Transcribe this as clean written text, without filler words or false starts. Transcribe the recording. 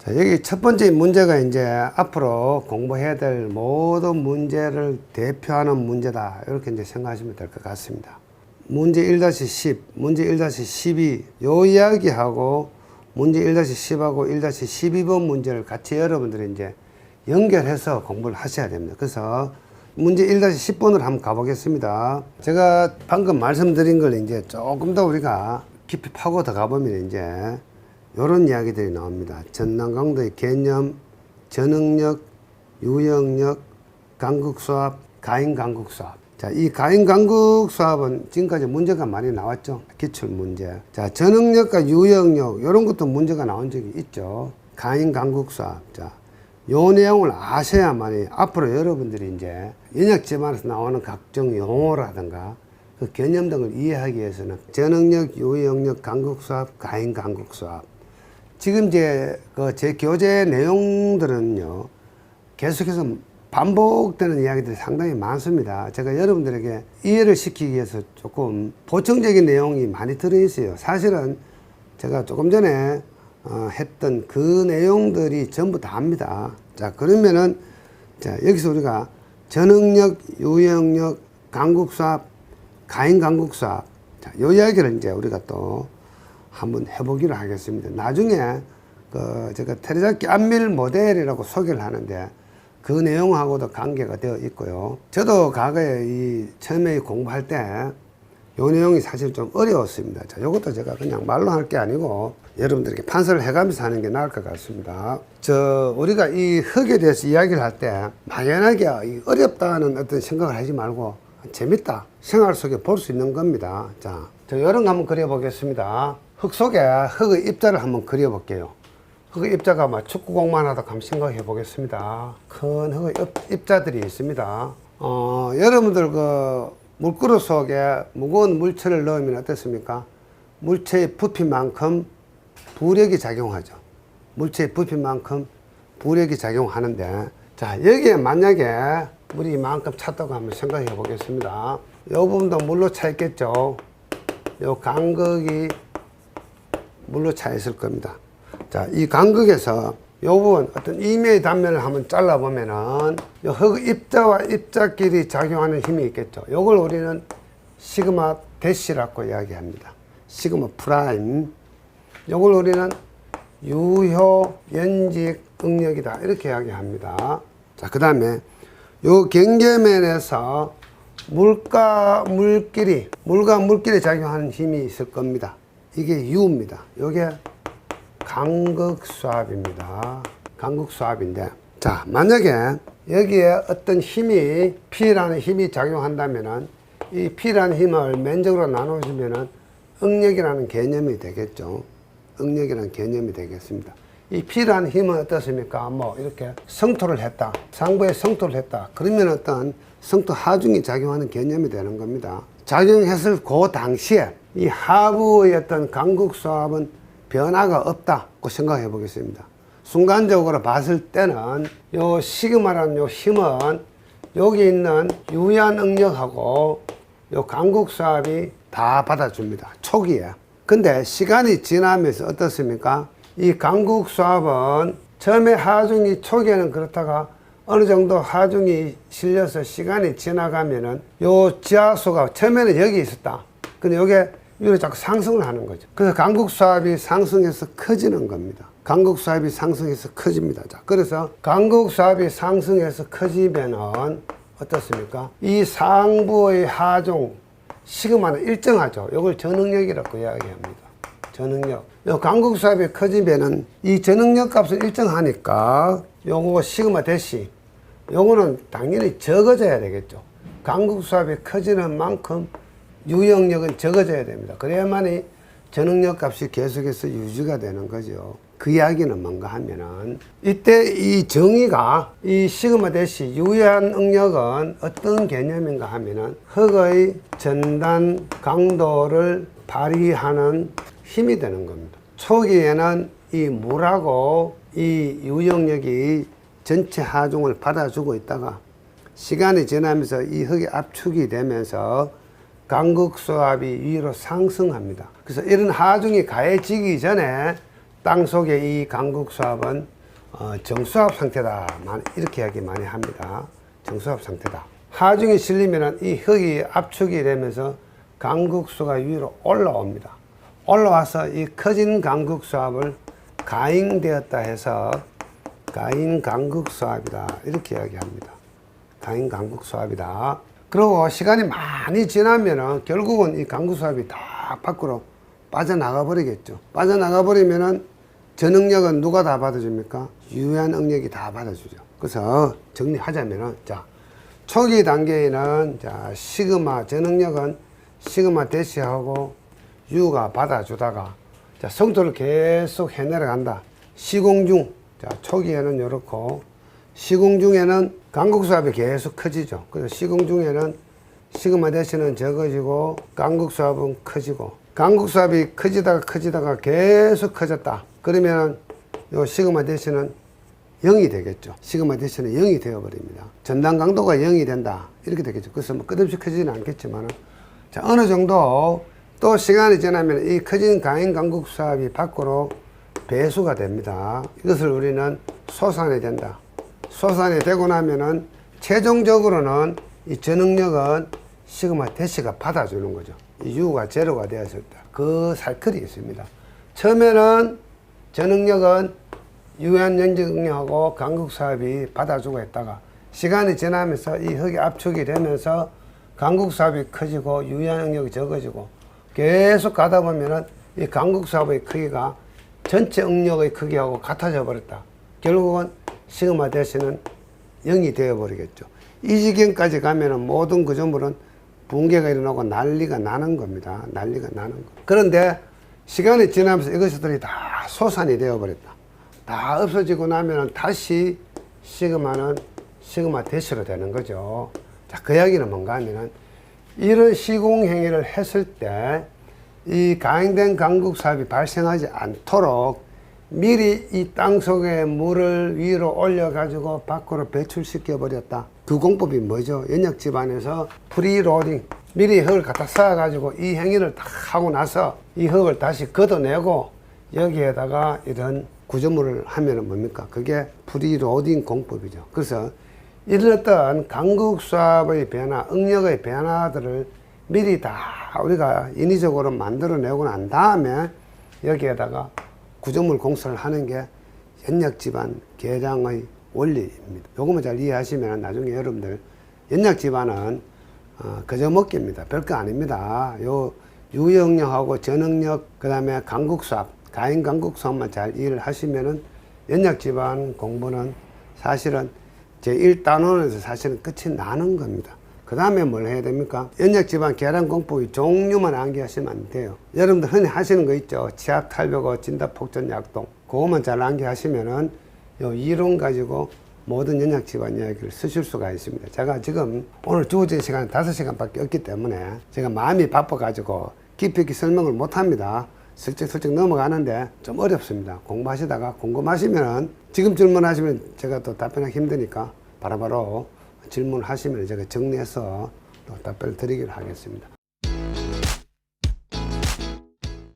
자, 여기 첫 번째 문제가 이제 앞으로 공부해야 될 모든 문제를 대표하는 문제다. 이렇게 이제 생각하시면 될 것 같습니다. 문제 1-10, 문제 1-12, 요 이야기하고 문제 1-10하고 1-12번 문제를 같이 여러분들이 이제 연결해서 공부를 하셔야 됩니다. 그래서 문제 1-10번으로 한번 가보겠습니다. 제가 방금 말씀드린 걸 이제 조금 더 우리가 깊이 파고 들어가 보면 이제 이런 이야기들이 나옵니다. 전남강도의 개념, 전응력, 유형력, 간극수합, 가인간극수합. 자, 이 가인간극수합은 지금까지 문제가 많이 나왔죠. 기출문제. 자, 전응력과 유형력, 이런 것도 문제가 나온 적이 있죠. 가인간극수합. 자, 요 내용을 아셔야만이 앞으로 여러분들이 이제 연역 집안에서 나오는 각종 용어라든가 그 개념 등을 이해하기 위해서는 전응력, 유형력, 간극수합, 가인간극수합. 지금 제 교재 내용들은요, 계속해서 반복되는 이야기들이 상당히 많습니다. 제가 여러분들에게 이해를 시키기 위해서 조금 보충적인 내용이 많이 들어있어요. 사실은 제가 조금 전에 했던 그 내용들이 전부 다입니다. 자, 그러면은, 자, 여기서 우리가 전응력, 유형력, 간극수합, 가인간극수합. 자, 요 이야기를 이제 우리가 또 한번 해보기로 하겠습니다. 나중에 제가 테레자키 안밀 모델이라고 소개를 하는데 그 내용하고도 관계가 되어 있고요. 저도 과거에 처음에 공부할 때 요 내용이 사실 좀 어려웠습니다. 자, 요것도 제가 그냥 말로 할 게 아니고 여러분들에게 판서를 해가면서 하는 게 나을 것 같습니다. 우리가 이 흙에 대해서 이야기를 할 때 막연하게 어렵다는 어떤 생각을 하지 말고 재밌다. 생활 속에 볼 수 있는 겁니다. 자, 이런 거 한번 그려보겠습니다. 흙 속에 흙의 입자를 한번 그려볼게요. 흙의 입자가 막 축구공만 하다 한번 생각해 보겠습니다. 큰 흙의 입자들이 있습니다. 여러분들 물그릇 속에 무거운 물체를 넣으면 어떻습니까? 물체의 부피만큼 부력이 작용하죠. 물체의 부피만큼 부력이 작용하는데, 자, 여기에 만약에 물이 이만큼 찼다고 한번 생각해 보겠습니다. 이 부분도 물로 차 있겠죠. 이 간극이 물로 차 있을 겁니다. 자, 이 간극에서 이 부분 어떤 이면의 단면을 한번 잘라보면은 이 흙 입자와 입자끼리 작용하는 힘이 있겠죠. 이걸 우리는 시그마 대시라고 이야기합니다. 시그마 프라임. 이걸 우리는 유효 연직 응력이다 이렇게 이야기합니다. 자, 그 다음에 요 경계면에서 물과 물끼리 작용하는 힘이 있을 겁니다. 이게 U입니다. 요게 간극수합입니다. 간극수합인데, 자, 만약에 여기에 어떤 힘이, P라는 힘이 작용한다면은 이 P라는 힘을 면적으로 나누어주면은 응력이라는 개념이 되겠죠. 응력이라는 개념이 되겠습니다. 이 P라는 힘은 어떻습니까? 이렇게 성토를 했다. 상부에 성토를 했다. 그러면 어떤 성토 하중이 작용하는 개념이 되는 겁니다. 작용했을 그 당시에 이 하부의 어떤 간극수합은 변화가 없다고 생각해 보겠습니다. 순간적으로 봤을 때는 요 시그마라는 요 힘은 여기 있는 유한 응력하고 요 간극수합이 다 받아줍니다. 초기에. 근데 시간이 지나면서 어떻습니까? 이 간극수합은 처음에 하중이 초기에는 그렇다가 어느 정도 하중이 실려서 시간이 지나가면은 요 지하수가 처음에는 여기 있었다. 근데 요게 위로 자꾸 상승을 하는 거죠. 그래서 간극수합이 상승해서 커지는 겁니다. 간극수합이 상승해서 커집니다. 자, 그래서 간극수합이 상승해서 커지면은 어떻습니까? 이 상부의 하중 시그마는 일정하죠. 이걸 전응력이라고 이야기합니다. 전응력. 요 간극수합이 커지면은 이 전응력 값은 일정하니까 요거 시그마 대시 요거는 당연히 적어져야 되겠죠. 간극수합이 커지는 만큼 유형력은 적어져야 됩니다. 그래야만이 전응력 값이 계속해서 유지가 되는 거죠. 그 이야기는 뭔가 하면은 이때 이 정의가 이 시그마 대시 유한 응력은 어떤 개념인가 하면은 흙의 전단 강도를 발휘하는 힘이 되는 겁니다. 초기에는 이 물하고 이 유형력이 전체 하중을 받아주고 있다가 시간이 지나면서 이 흙이 압축이 되면서 간극수합이 위로 상승합니다. 그래서 이런 하중이 가해지기 전에 땅 속에 이 간극수합은 정수합 상태다. 이렇게 이야기 많이 합니다. 정수합 상태다. 하중이 실리면 이 흙이 압축이 되면서 강국수가 위로 올라옵니다. 올라와서 이 커진 강국수합을 가잉되었다 해서 가잉강국수합이다. 이렇게 이야기합니다. 가잉강국수합이다. 그리고 시간이 많이 지나면은 결국은 이 강국수합이 다 밖으로 빠져나가 버리겠죠. 빠져나가 버리면은 전응력은 누가 다 받아줍니까? 유한응력이 다 받아주죠. 그래서 정리하자면은, 자, 초기 단계에는, 자, 시그마, 전응력은 시그마 대시하고 유가 받아주다가, 자, 성토를 계속 해내려간다. 시공중, 자, 초기에는 이렇고, 시공중에는 강국수합이 계속 커지죠. 그래서 시공중에는 시그마 대시는 적어지고, 강국수합은 커지고, 강국수합이 커지다가 계속 커졌다. 그러면 요 시그마 대시는 0이 되겠죠. 시그마 대시는 0이 되어버립니다. 전단 강도가 0이 된다. 이렇게 되겠죠. 그래서 뭐 끝없이 커지지는 않겠지만, 자, 어느 정도 또 시간이 지나면 이 커진 가행 강국수합이 밖으로 배수가 됩니다. 이것을 우리는 소산이 된다. 소산이 되고 나면은 최종적으로는 이 전응력은 시그마 대시가 받아주는 거죠. 이 U가 제로가 되었을 때 그 사이클이 있습니다. 처음에는 전응력은 유한 연적응력하고 강국수합이 받아주고 있다가 시간이 지나면서 이 흙이 압축이 되면서 강국수합이 커지고 유한응력이 적어지고 계속 가다 보면은 이 강국수합의 크기가 전체 응력의 크기하고 같아져 버렸다. 결국은 시그마 대시는 0이 되어 버리겠죠. 이 지경까지 가면은 모든 구조물은 붕괴가 일어나고 난리가 나는 겁니다. 난리가 나는 거. 그런데 시간이 지나면서 이것들이 다 소산이 되어 버렸다. 다 없어지고 나면은 다시 시그마는 시그마 대시로 되는 거죠. 자, 그 이야기는 뭔가 하면은 이런 시공행위를 했을 때 이 가행된 강국수합이 발생하지 않도록 미리 이 땅 속에 물을 위로 올려가지고 밖으로 배출시켜 버렸다. 그 공법이 뭐죠? 연약 집안에서 프리로딩. 미리 흙을 갖다 쌓아가지고 이 행위를 다 하고 나서 이 흙을 다시 걷어내고 여기에다가 이런 구조물을 하면은 뭡니까? 그게 프리로딩 공법이죠. 그래서 이런 어떤 강국수합의 변화, 응력의 변화들을 미리 다 우리가 인위적으로 만들어내고 난 다음에 여기에다가 구조물 공사를 하는 게 연약집안 개량의 원리입니다. 요거만 잘 이해하시면 나중에 여러분들 연약집안은 그저 먹기입니다. 별거 아닙니다. 요 유형력하고 전응력, 그 다음에 강국수합, 가행 강국수합만 잘 이해를 하시면은 연약집안 공부는 사실은 제1단원에서 사실은 끝이 나는 겁니다. 그 다음에 뭘 해야 됩니까? 연약집안 계량 공법의 종류만 암기하시면 안 돼요. 여러분들 흔히 하시는 거 있죠. 치압, 탈벽어, 진답, 폭전, 약동. 그것만 잘 암기하시면은 요 이론 가지고 모든 연약집안 이야기를 쓰실 수가 있습니다. 제가 지금 오늘 주어진 시간은 5시간밖에 없기 때문에 제가 마음이 바빠가지고 깊이 있게 설명을 못 합니다. 슬쩍슬쩍 넘어가는데 좀 어렵습니다. 공부하시다가 궁금하시면은 지금 질문하시면 제가 또 답변하기 힘드니까 바로바로 질문하시면 제가 정리해서 또 답변을 드리기로 하겠습니다.